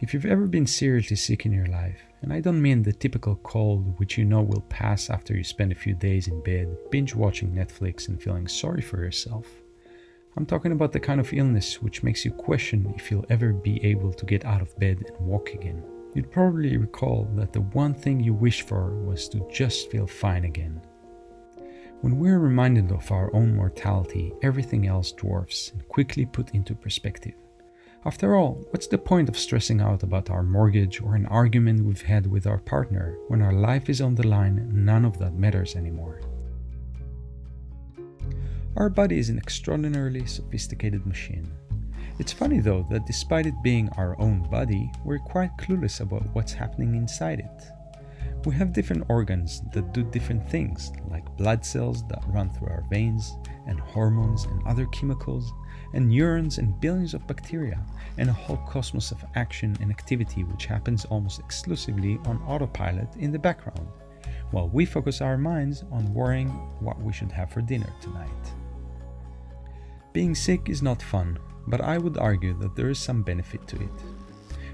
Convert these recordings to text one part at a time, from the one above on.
If you've ever been seriously sick in your life, and I don't mean the typical cold which you know will pass after you spend a few days in bed, binge watching Netflix and feeling sorry for yourself. I'm talking about the kind of illness which makes you question if you'll ever be able to get out of bed and walk again. You'd probably recall that the one thing you wished for was to just feel fine again. When we're reminded of our own mortality, everything else dwarfs and quickly put into perspective. After all, what's the point of stressing out about our mortgage or an argument we've had with our partner when our life is on the line? None of that matters anymore. Our body is an extraordinarily sophisticated machine. It's funny though that despite it being our own body, we're quite clueless about what's happening inside it. We have different organs that do different things, like blood cells that run through our veins, and hormones and other chemicals, and neurons and billions of bacteria, and a whole cosmos of action and activity which happens almost exclusively on autopilot in the background, while we focus our minds on worrying what we should have for dinner tonight. Being sick is not fun, but I would argue that there is some benefit to it.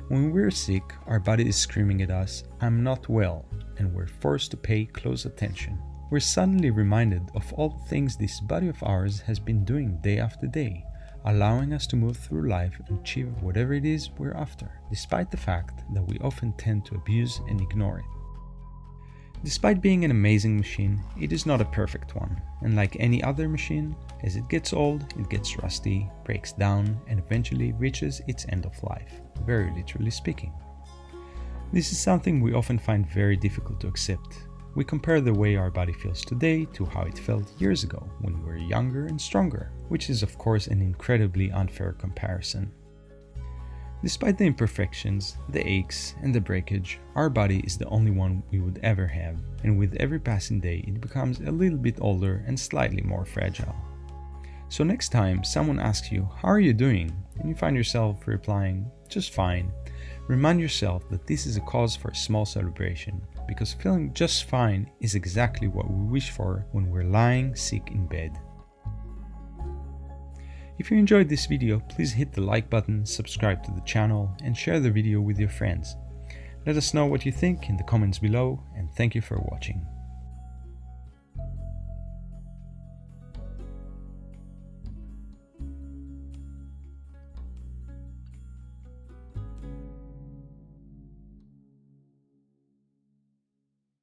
When we're sick, our body is screaming at us, "I'm not well," and we're forced to pay close attention. We're suddenly reminded of all the things this body of ours has been doing day after day, allowing us to move through life and achieve whatever it is we're after, despite the fact that we often tend to abuse and ignore it. Despite being an amazing machine, it is not a perfect one, and like any other machine, as it gets old, it gets rusty, breaks down, and eventually reaches its end of life, very literally speaking. This is something we often find very difficult to accept. We compare the way our body feels today to how it felt years ago when we were younger and stronger, which is of course an incredibly unfair comparison. Despite the imperfections, the aches, and the breakage, our body is the only one we would ever have, and with every passing day it becomes a little bit older and slightly more fragile. So next time someone asks you, "How are you doing?" and you find yourself replying, "Just fine," remind yourself that this is a cause for a small celebration, because feeling just fine is exactly what we wish for when we're lying sick in bed. If you enjoyed this video, please hit the like button, subscribe to the channel, and share the video with your friends. Let us know what you think in the comments below, and thank you for watching.